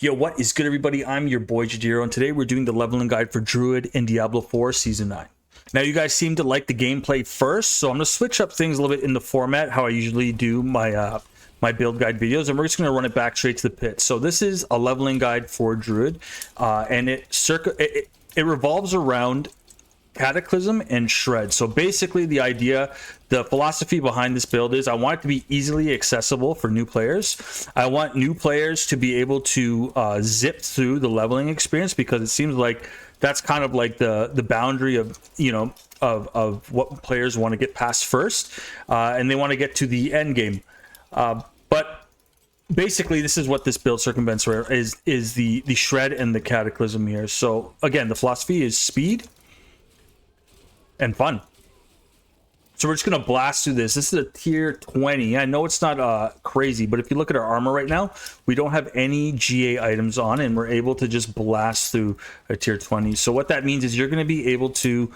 Yo, what is good, everybody? I'm your boy Jadiro, and today we're doing the leveling guide for Druid in Diablo 4 Season 9. Now, you guys seem to like the gameplay first, so I'm going to switch up things a little bit in the format, how I usually do my my build guide videos, and we're just going to run it back straight to the pit. So this is a leveling guide for Druid, and it revolves around Cataclysm and Shred. So basically the idea, the philosophy behind this build is I want it to be easily accessible for new players. I want new players to be able to zip through the leveling experience, because it seems like that's kind of like the boundary of, you know, of what players want to get past first, and they want to get to the end game. But basically this is what this build circumvents is the Shred and the Cataclysm here. So again, the philosophy is speed and fun. So we're just gonna blast through this. This is a tier 20. I know it's not crazy, but if you look at our armor right now, we don't have any GA items on, and we're able to just blast through a tier 20. So what that means is you're gonna be able to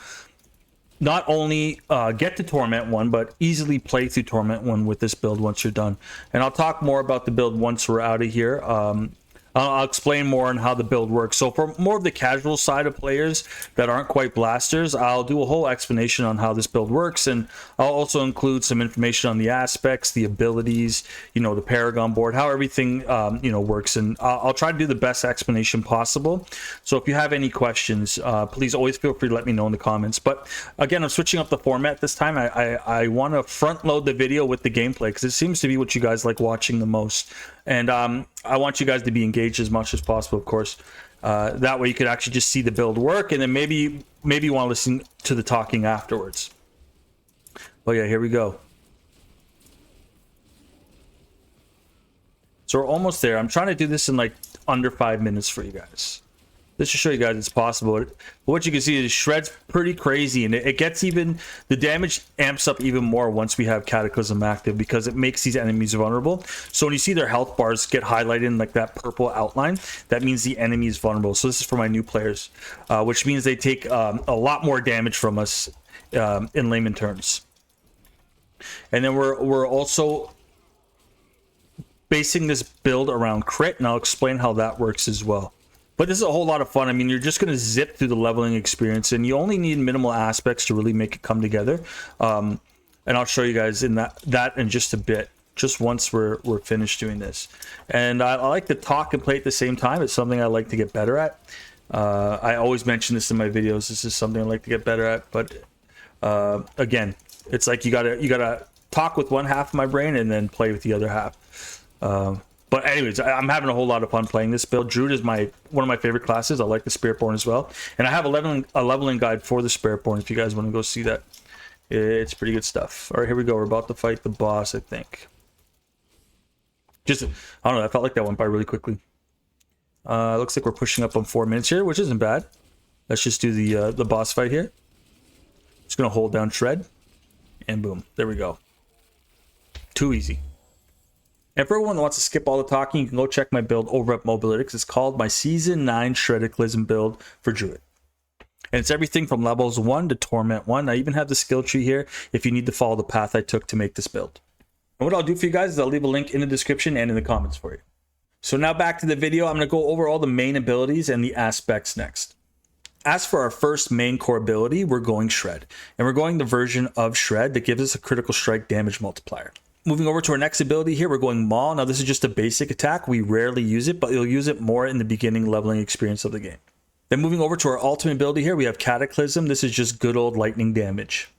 not only get to Torment 1, but easily play through Torment 1 with this build once you're done. And I'll talk more about the build once we're out of here. I'll explain more on how the build works. So for more of the casual side of players that aren't quite blasters, I'll do a whole explanation on how this build works, and I'll also include some information on the aspects, the abilities, you know, the Paragon board, how everything you know, works, and I'll try to do the best explanation possible. So if you have any questions, please always feel free to let me know in the comments. But again, I'm switching up the format this time. I want to front load the video with the gameplay, because it seems to be what you guys like watching the most. And I want you guys to be engaged as much as possible, of course. That way you could actually just see the build work, and then maybe you want to listen to the talking afterwards. But yeah, here we go. So we're almost there. I'm trying to do this in like under 5 minutes for you guys. This should show you guys it's possible. But what you can see is Shred's pretty crazy, and it gets even, the damage amps up even more once we have Cataclysm active, because it makes these enemies vulnerable. So when you see their health bars get highlighted in like that purple outline, that means the enemy is vulnerable. So this is for my new players, which means they take a lot more damage from us in layman terms. And then we're also basing this build around crit, and I'll explain how that works as well. But this is a whole lot of fun. I mean, you're just going to zip through the leveling experience, and you only need minimal aspects to really make it come together. And I'll show you guys in that in just a bit, just once we're finished doing this. And I like to talk and play at the same time. It's something I like to get better at. I always mention this in my videos. This is something I like to get better at. But again, it's like you gotta talk with one half of my brain and then play with the other half. But anyways, I'm having a whole lot of fun playing this build. Druid is one of my favorite classes. I like the Spiritborn as well. And I have a leveling guide for the Spiritborn if you guys want to go see that. It's pretty good stuff. All right, here we go. We're about to fight the boss, I think. Just, I don't know, I felt like that went by really quickly. Looks like we're pushing up on 4 minutes here, which isn't bad. Let's just do the boss fight here. Just going to hold down Shred. And boom, there we go. Too easy. And for everyone that wants to skip all the talking, you can go check my build over at Mobalytics. It's called my Season 9 SHREDACLYSM build for Druid. And it's everything from levels 1 to Torment 1. I even have the skill tree here if you need to follow the path I took to make this build. And what I'll do for you guys is I'll leave a link in the description and in the comments for you. So now back to the video. I'm going to go over all the main abilities and the aspects next. As for our first main core ability, we're going Shred. And we're going the version of Shred that gives us a critical strike damage multiplier. Moving over to our next ability here, we're going Maul. Now this is just a basic attack. We rarely use it, but you'll use it more in the beginning leveling experience of the game. Then moving over to our ultimate ability here, we have Cataclysm. This is just good old lightning damage.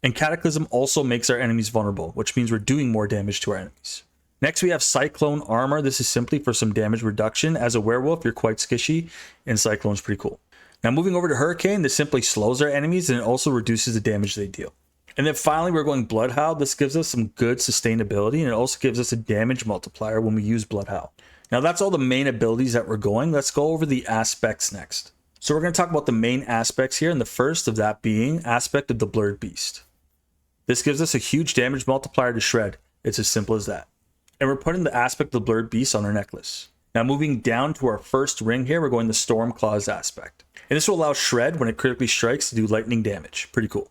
And Cataclysm also makes our enemies vulnerable, which means we're doing more damage to our enemies. Next we have Cyclone Armor. This is simply for some damage reduction. As a werewolf, you're quite skishy, and Cyclone's pretty cool. Now moving over to Hurricane, this simply slows our enemies, and it also reduces the damage they deal. And then finally, we're going Blood Howl. This gives us some good sustainability, and it also gives us a damage multiplier when we use Blood Howl. Now, that's all the main abilities that we're going. Let's go over the aspects next. So we're going to talk about the main aspects here, and the first of that being aspect of the Blurred Beast. This gives us a huge damage multiplier to Shred. It's as simple as that. And we're putting the aspect of the Blurred Beast on our necklace. Now, moving down to our first ring here, we're going the Storm Claws aspect. And this will allow Shred, when it critically strikes, to do lightning damage. Pretty cool.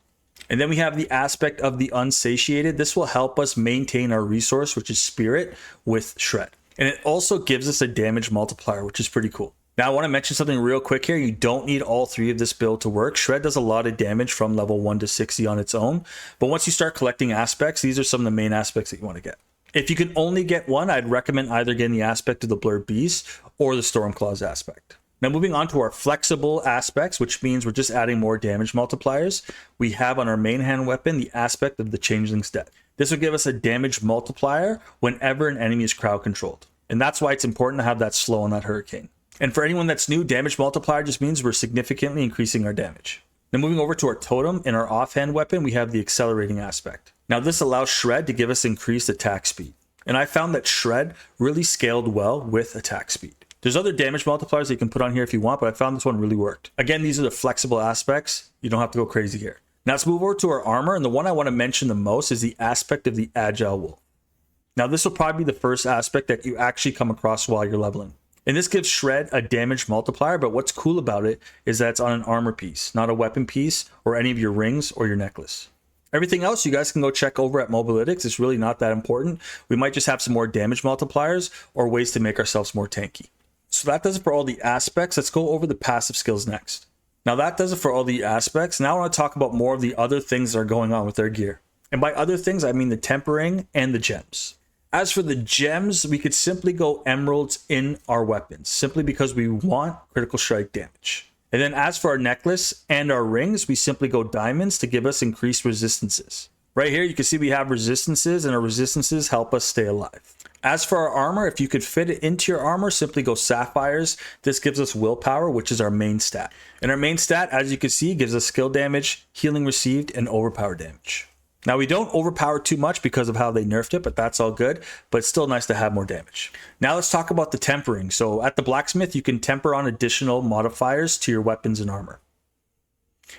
And then we have the aspect of the Unsatiated. This will help us maintain our resource, which is Spirit, with Shred. And it also gives us a damage multiplier, which is pretty cool. Now I want to mention something real quick here. You don't need all three of this build to work. Shred does a lot of damage from level 1 to 60 on its own. But once you start collecting aspects, these are some of the main aspects that you want to get. If you can only get one, I'd recommend either getting the aspect of the Blurred Beast or the Stormclaws aspect. Now moving on to our flexible aspects, which means we're just adding more damage multipliers. We have on our main hand weapon the aspect of the Changeling's Death. This will give us a damage multiplier whenever an enemy is crowd controlled. And that's why it's important to have that slow on that Hurricane. And for anyone that's new, damage multiplier just means we're significantly increasing our damage. Now moving over to our totem, in our offhand weapon, we have the accelerating aspect. Now this allows Shred to give us increased attack speed. And I found that Shred really scaled well with attack speed. There's other damage multipliers that you can put on here if you want, but I found this one really worked. Again, these are the flexible aspects. You don't have to go crazy here. Now let's move over to our armor, and the one I want to mention the most is the aspect of the Agile Wolf. Now this will probably be the first aspect that you actually come across while you're leveling. And this gives Shred a damage multiplier, but what's cool about it is that it's on an armor piece, not a weapon piece or any of your rings or your necklace. Everything else you guys can go check over at Mobalytics. It's really not that important. We might just have some more damage multipliers or ways to make ourselves more tanky. So that does it for all the aspects. Let's go over the passive skills next. Now that does it for all the aspects. Now I want to talk about more of the other things that are going on with their gear. And by other things, I mean the tempering and the gems. As for the gems, we could simply go emeralds in our weapons, simply because we want critical strike damage. And then as for our necklace and our rings, we simply go diamonds to give us increased resistances. Right here, you can see we have resistances, and our resistances help us stay alive. As for our armor, if you could fit it into your armor, simply go sapphires. This gives us willpower, which is our main stat. And our main stat, as you can see, gives us skill damage, healing received, and overpower damage. Now we don't overpower too much because of how they nerfed it, but that's all good. But it's still nice to have more damage. Now let's talk about the tempering. So at the blacksmith, you can temper on additional modifiers to your weapons and armor.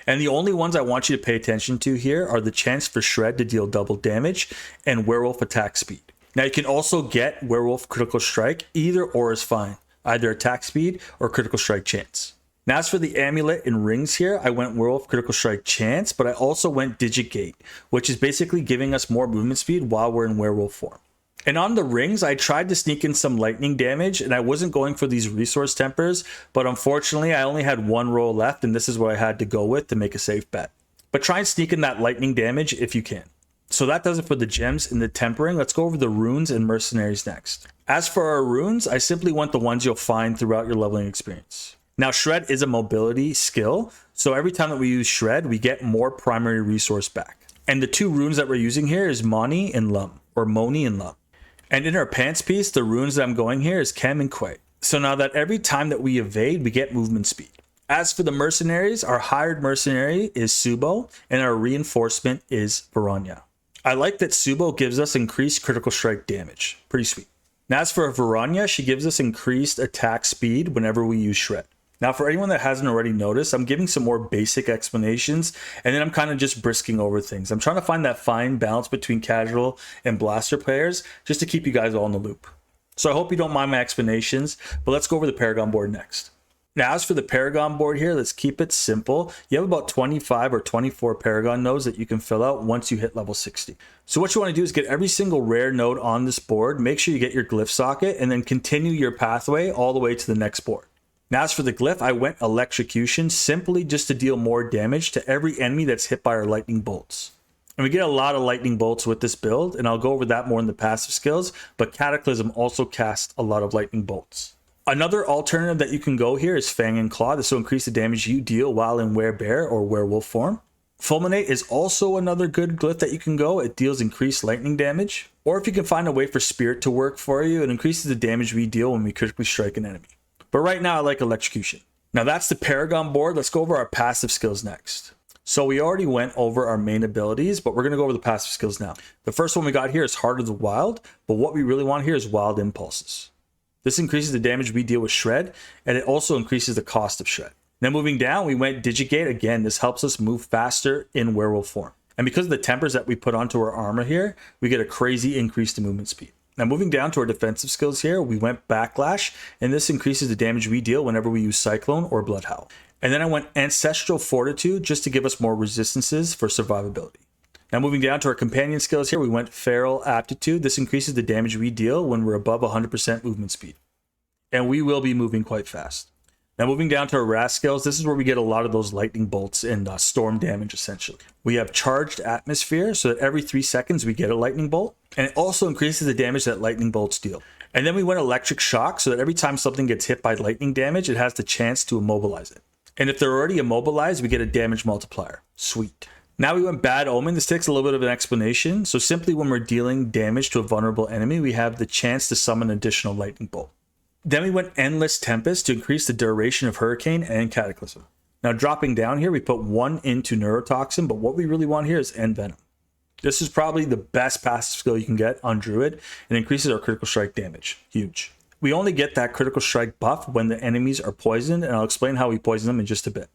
And the only ones I want you to pay attention to here are the chance for Shred to deal double damage and werewolf attack speed. Now you can also get werewolf critical strike, either or is fine, either attack speed or critical strike chance. Now as for the amulet and rings here, I went werewolf critical strike chance, but I also went digigate, which is basically giving us more movement speed while we're in werewolf form. And on the rings, I tried to sneak in some lightning damage, and I wasn't going for these resource tempers, but unfortunately I only had one roll left, and this is what I had to go with to make a safe bet. But try and sneak in that lightning damage if you can. So that does it for the gems and the tempering. Let's go over the runes and mercenaries next. As for our runes, I simply want the ones you'll find throughout your leveling experience. Now Shred is a mobility skill, so every time that we use Shred, we get more primary resource back. And the two runes that we're using here is Moni and Lum, or Moni and Lum. And in our pants piece, the runes that I'm going here is Chem and Quay. So now that every time that we evade, we get movement speed. As for the mercenaries, our hired mercenary is Subo, and our reinforcement is Varanya. I like that Subo gives us increased critical strike damage. Pretty sweet. Now as for Varanya, she gives us increased attack speed whenever we use Shred. Now for anyone that hasn't already noticed, I'm giving some more basic explanations, and then I'm kind of just brisking over things. I'm trying to find that fine balance between casual and blaster players just to keep you guys all in the loop. So I hope you don't mind my explanations, but let's go over the Paragon board next. Now as for the Paragon board here, let's keep it simple. You have about 25 or 24 Paragon nodes that you can fill out once you hit level 60. So what you want to do is get every single rare node on this board, make sure you get your glyph socket, and then continue your pathway all the way to the next board. Now as for the glyph, I went electrocution simply just to deal more damage to every enemy that's hit by our lightning bolts. And we get a lot of lightning bolts with this build, and I'll go over that more in the passive skills, but Cataclysm also casts a lot of lightning bolts. Another alternative that you can go here is Fang and Claw. This will increase the damage you deal while in Werebear or Werewolf form. Fulminate is also another good glyph that you can go. It deals increased lightning damage. Or if you can find a way for Spirit to work for you, it increases the damage we deal when we critically strike an enemy. But right now I like Electrocution. Now that's the Paragon board. Let's go over our passive skills next. So we already went over our main abilities, but we're going to go over the passive skills now. The first one we got here is Heart of the Wild, but what we really want here is Wild Impulses. This increases the damage we deal with Shred, and it also increases the cost of Shred. Now moving down, we went Digigate. Again, this helps us move faster in werewolf form. And because of the tempers that we put onto our armor here, we get a crazy increase to movement speed. Now moving down to our defensive skills here, we went Backlash, and this increases the damage we deal whenever we use Cyclone or Blood Howl. And then I went Ancestral Fortitude just to give us more resistances for survivability. Now moving down to our companion skills here, we went Feral Aptitude. This increases the damage we deal when we're above 100% movement speed. And we will be moving quite fast. Now moving down to our RAS skills, this is where we get a lot of those lightning bolts and storm damage essentially. We have Charged Atmosphere, so that every 3 seconds we get a lightning bolt. And it also increases the damage that lightning bolts deal. And then we went Electric Shock, so that every time something gets hit by lightning damage, it has the chance to immobilize it. And if they're already immobilized, we get a damage multiplier. Sweet. Now we went Bad Omen. This takes a little bit of an explanation. So simply when we're dealing damage to a vulnerable enemy, we have the chance to summon an additional lightning bolt. Then we went Endless Tempest to increase the duration of Hurricane and Cataclysm. Now dropping down here, we put 1 into Neurotoxin, but what we really want here is End Venom. This is probably the best passive skill you can get on Druid and increases our critical strike damage. Huge. We only get that critical strike buff when the enemies are poisoned, and I'll explain how we poison them in just a bit.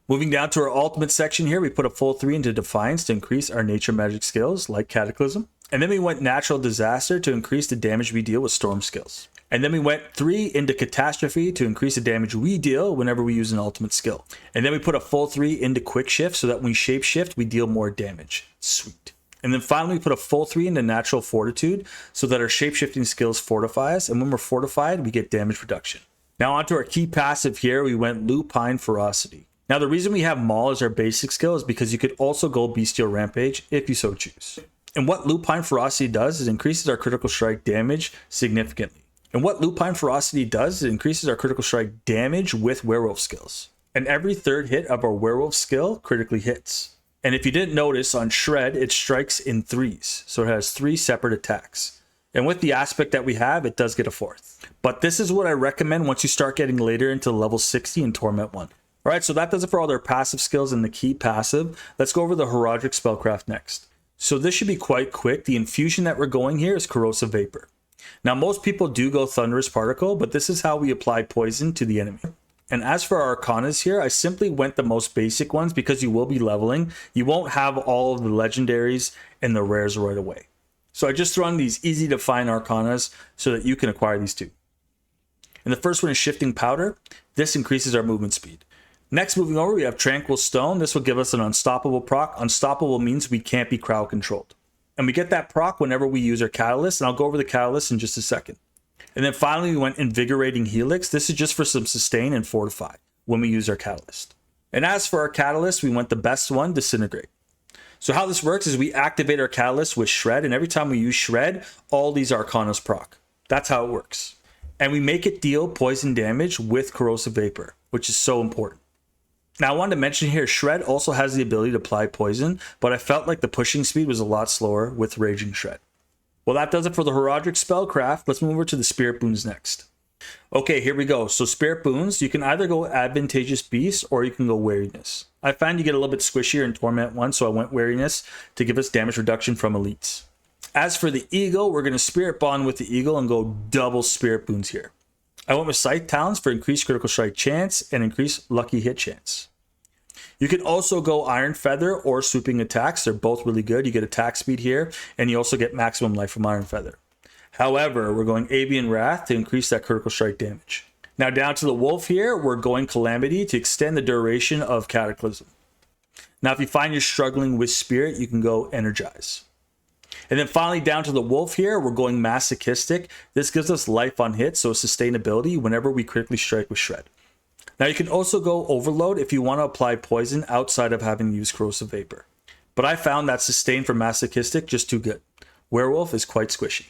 Moving down to our ultimate section here, we put a full 3 into Defiance to increase our nature magic skills like Cataclysm. And then we went Natural Disaster to increase the damage we deal with storm skills. And then we went 3 into Catastrophe to increase the damage we deal whenever we use an ultimate skill. And then we put a full 3 into Quick Shift so that when we shape shift, we deal more damage. Sweet. And then finally, we put a full 3 into Natural Fortitude so that our shape-shifting skills fortify us. And when we're fortified, we get damage reduction. Now onto our key passive here, we went Lupine Ferocity. Now the reason we have Maul as our basic skill is because you could also go Bestial Rampage if you so choose. And what Lupine Ferocity does is increases our critical strike damage significantly. And what Lupine Ferocity does is increases our critical strike damage with werewolf skills. And every 3rd hit of our werewolf skill critically hits. And if you didn't notice, on Shred, it strikes in 3s. So it has 3 separate attacks. And with the aspect that we have, it does get a 4th. But this is what I recommend once you start getting later into level 60 in Torment 1. Alright, so that does it for all their passive skills and the key passive. Let's go over the HORADRIC Spellcraft next. So this should be quite quick. The infusion that we're going here is Corrosive Vapor. Now most people do go Thunderous Particle, but this is how we apply poison to the enemy. And as for our Arcanas here, I simply went the most basic ones because you will be leveling. You won't have all of the legendaries and the rares right away. So I just throw in these easy to find Arcanas so that you can acquire these too. And the first one is Shifting Powder. This increases our movement speed. Next, moving over, we have Tranquil Stone. This will give us an Unstoppable proc. Unstoppable means we can't be crowd controlled. And we get that proc whenever we use our Catalyst, and I'll go over the Catalyst in just a second. And then finally, we went Invigorating Helix. This is just for some sustain and fortify when we use our Catalyst. And as for our Catalyst, we went the best one, Disintegrate. So how this works is we activate our Catalyst with Shred, and every time we use Shred, all these Arcanas proc. That's how it works. And we make it deal poison damage with Corrosive Vapor, which is so important. Now I wanted to mention here, Shred also has the ability to apply poison, but I felt like the pushing speed was a lot slower with Raging Shred. Well, that does it for the HORADRIC Spellcraft. Let's move over to the Spirit Boons next. Okay, here we go. So Spirit Boons, you can either go Advantageous Beast or you can go Wariness. I find you get a little bit squishier in Torment 1, so I went Wariness to give us damage reduction from elites. As for the Eagle, we're going to Spirit Bond with the Eagle and go double Spirit Boons here. I went with Scythe Talons for increased critical strike chance and increased lucky hit chance. You can also go Iron Feather or Swooping Attacks. They're both really good. You get attack speed here, and you also get maximum life from Iron Feather. However, we're going Avian Wrath to increase that critical strike damage. Now down to the Wolf here, we're going Calamity to extend the duration of Cataclysm. Now if you find you're struggling with Spirit, you can go Energize. And then finally down to the Wolf here, we're going Masochistic. This gives us life on hit, so sustainability whenever we critically strike with Shred. Now you can also go Overload if you want to apply poison outside of having to use Corrosive Vapor. But I found that sustain for Masochistic just too good. Werewolf is quite squishy.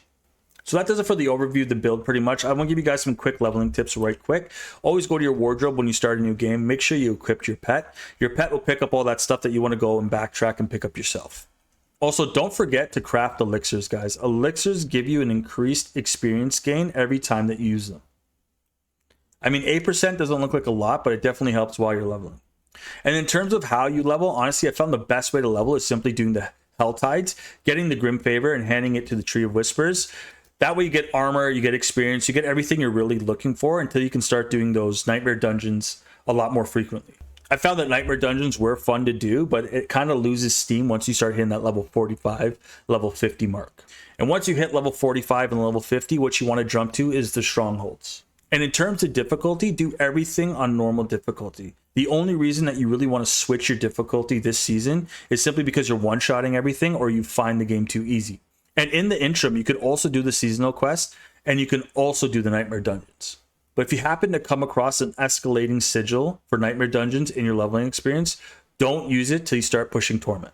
So that does it for the overview of the build pretty much. I want to give you guys some quick leveling tips right quick. Always go to your wardrobe when you start a new game. Make sure you equip your pet. Your pet will pick up all that stuff that you want to go and backtrack and pick up yourself. Also, don't forget to craft elixirs, guys. Elixirs give you an increased experience gain every time that you use them. I mean, 8% doesn't look like a lot, but it definitely helps while you're leveling. And in terms of how you level, honestly, I found the best way to level is simply doing the Hell Tides, getting the Grim Favor, and handing it to the Tree of Whispers. That way you get armor, you get experience, you get everything you're really looking for until you can start doing those Nightmare Dungeons a lot more frequently. I found that Nightmare Dungeons were fun to do, but it kind of loses steam once you start hitting that level 45, level 50 mark. And once you hit level 45 and level 50, what you want to jump to is the Strongholds. And in terms of difficulty, do everything on normal difficulty. The only reason that you really want to switch your difficulty this season is simply because you're one-shotting everything or you find the game too easy. And in the interim, you could also do the seasonal quest and you can also do the Nightmare Dungeons. But if you happen to come across an escalating sigil for Nightmare Dungeons in your leveling experience, don't use it till you start pushing Torment.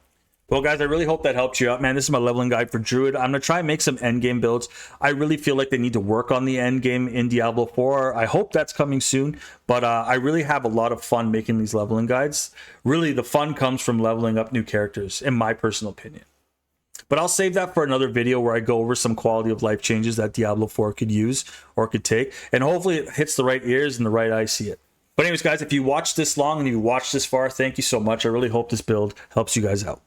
Well, guys, I really hope that helped you out, man. This is my leveling guide for Druid. I'm going to try and make some endgame builds. I really feel like they need to work on the endgame in Diablo 4. I hope that's coming soon, but I really have a lot of fun making these leveling guides. Really, the fun comes from leveling up new characters, in my personal opinion. But I'll save that for another video where I go over some quality of life changes that Diablo 4 could use or could take. And hopefully it hits the right ears and the right eyes see it. But anyways, guys, if you watched this long and you watched this far, thank you so much. I really hope this build helps you guys out.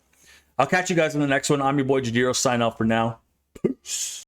I'll catch you guys in the next one. I'm your boy Jadiro. Sign off for now. Peace.